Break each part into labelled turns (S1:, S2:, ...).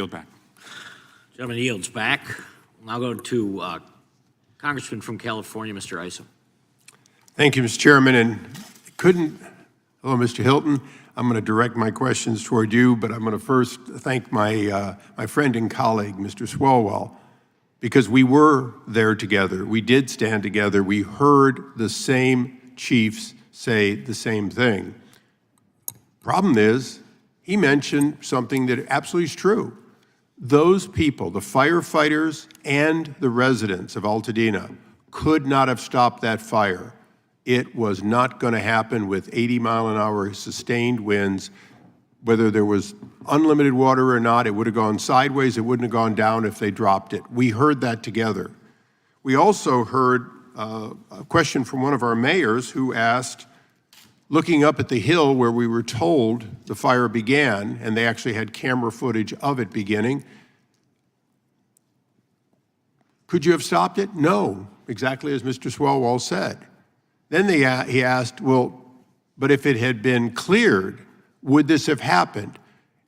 S1: Yield back.
S2: Gentleman yields back. We'll now go to Congressman from California, Mr. Issa.
S3: Thank you, Mr. Chairman. And hello, Mr. Hilton. I'm going to direct my questions toward you, but I'm going to first thank my friend and colleague, Mr. Swalwell, because we were there together. We did stand together. We heard the same chiefs say the same thing. Problem is, he mentioned something that absolutely is true. Those people, the firefighters and the residents of Altadena, could not have stopped that fire. It was not going to happen with 80-mile-an-hour sustained winds. Whether there was unlimited water or not, it would have gone sideways. It wouldn't have gone down if they dropped it. We heard that together. We also heard a question from one of our mayors who asked, looking up at the hill where we were told the fire began, and they actually had camera footage of it beginning, could you have stopped it? No, exactly as Mr. Swalwell said. Then he asked, well, but if it had been cleared, would this have happened?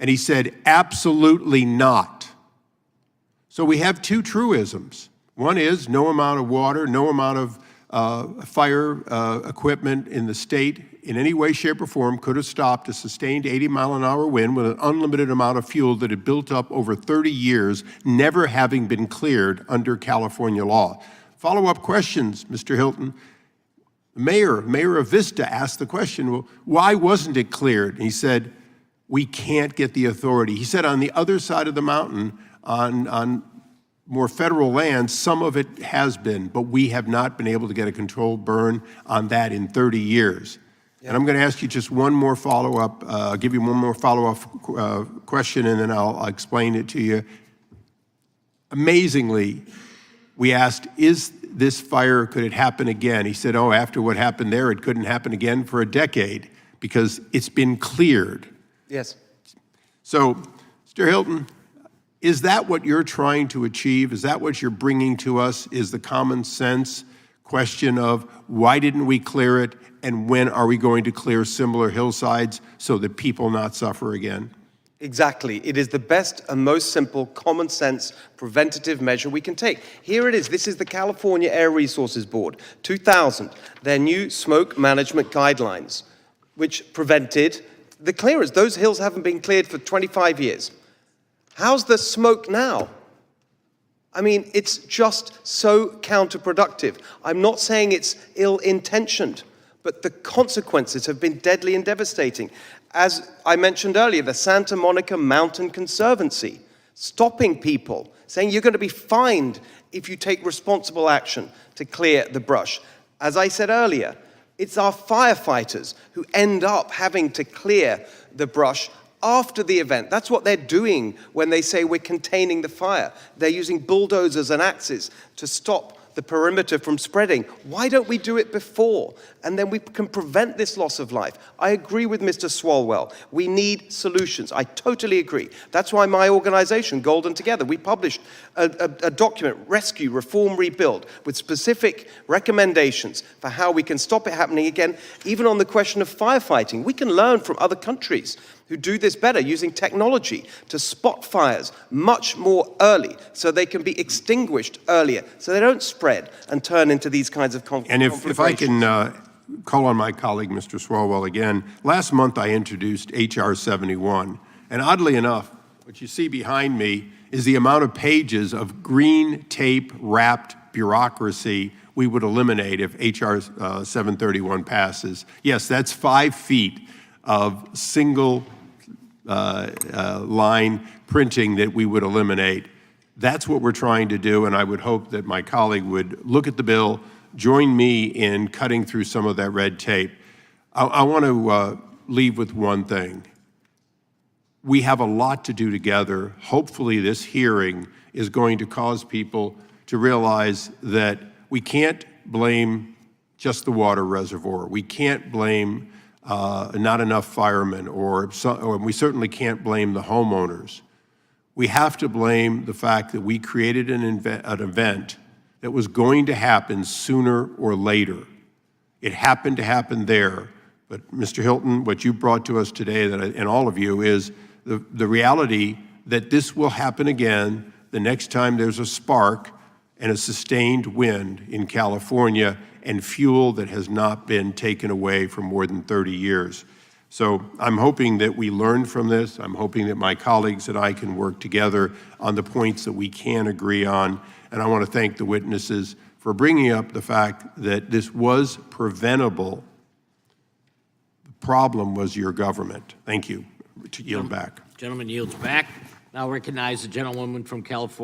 S3: And he said, absolutely not. So we have two truisms. One is no amount of water, no amount of fire equipment in the state in any way, shape, or form could have stopped a sustained 80-mile-an-hour wind with an unlimited amount of fuel that had built up over 30 years, never having been cleared under California law. Follow-up questions, Mr. Hilton. Mayor of Vista asked the question, well, why wasn't it cleared? And he said, we can't get the authority. He said on the other side of the mountain, on more federal land, some of it has been, but we have not been able to get a controlled burn on that in 30 years. Yeah. And I'm going to ask you just one more follow-up, give you one more follow-up question, and then I'll explain it to you. Amazingly, we asked, is this fire, could it happen again? He said, oh, after what happened there, it couldn't happen again for a decade because it's been cleared.
S4: Yes.
S3: So, Mr. Hilton, is that what you're trying to achieve? Is that what you're bringing to us? Is the common sense question of why didn't we clear it and when are we going to clear similar hillsides so that people not suffer again?
S4: Exactly. It is the best and most simple, common sense, preventative measure we can take. Here it is. This is the California Air Resources Board, 2000, their new smoke management guidelines, which prevented the clearance. Those hills haven't been cleared for 25 years. How's the smoke now? I mean, it's just so counterproductive. I'm not saying it's ill-intentioned, but the consequences have been deadly and devastating. As I mentioned earlier, the Santa Monica Mountain Conservancy, stopping people, saying you're going to be fined if you take responsible action to clear the brush. As I said earlier, it's our firefighters who end up having to clear the brush after the event. That's what they're doing when they say we're containing the fire. They're using bulldozers and axes to stop the perimeter from spreading. Why don't we do it before? And then we can prevent this loss of life. I agree with Mr. Swalwell. We need solutions. I totally agree. That's why my organization, Golden Together, we published a document, Rescue, Reform, Rebuild, with specific recommendations for how we can stop it happening again, even on the question of firefighting. We can learn from other countries who do this better using technology to spot fires much more early so they can be extinguished earlier, so they don't spread and turn into these kinds of conflicts.
S3: And if I can call on my colleague, Mr. Swalwell, again, last month I introduced H.R. 71, and oddly enough, what you see behind me is the amount of pages of green tape wrapped bureaucracy we would eliminate if H.R. 731 passes. Yes, that's 5 feet of single line printing that we would eliminate. That's what we're trying to do, and I would hope that my colleague would look at the bill, join me in cutting through some of that red tape. I want to leave with one thing. We have a lot to do together. Hopefully this hearing is going to cause people to realize that we can't blame just the water reservoir. We can't blame not enough firemen, or we certainly can't blame the homeowners. We have to blame the fact that we created an event that was going to happen sooner or later. It happened to happen there. But Mr. Hilton, what you brought to us today, and all of you, is the reality that this will happen again the next time there's a spark and a sustained wind in California and fuel that has not been taken away for more than 30 years. So I'm hoping that we learn from this. I'm hoping that my colleagues and I can work together on the points that we can agree on. And I want to thank the witnesses for bringing up the fact that this was preventable. The problem was your government. Thank you. To yield back.
S2: Gentleman yields back. Now recognize the gentlewoman from California.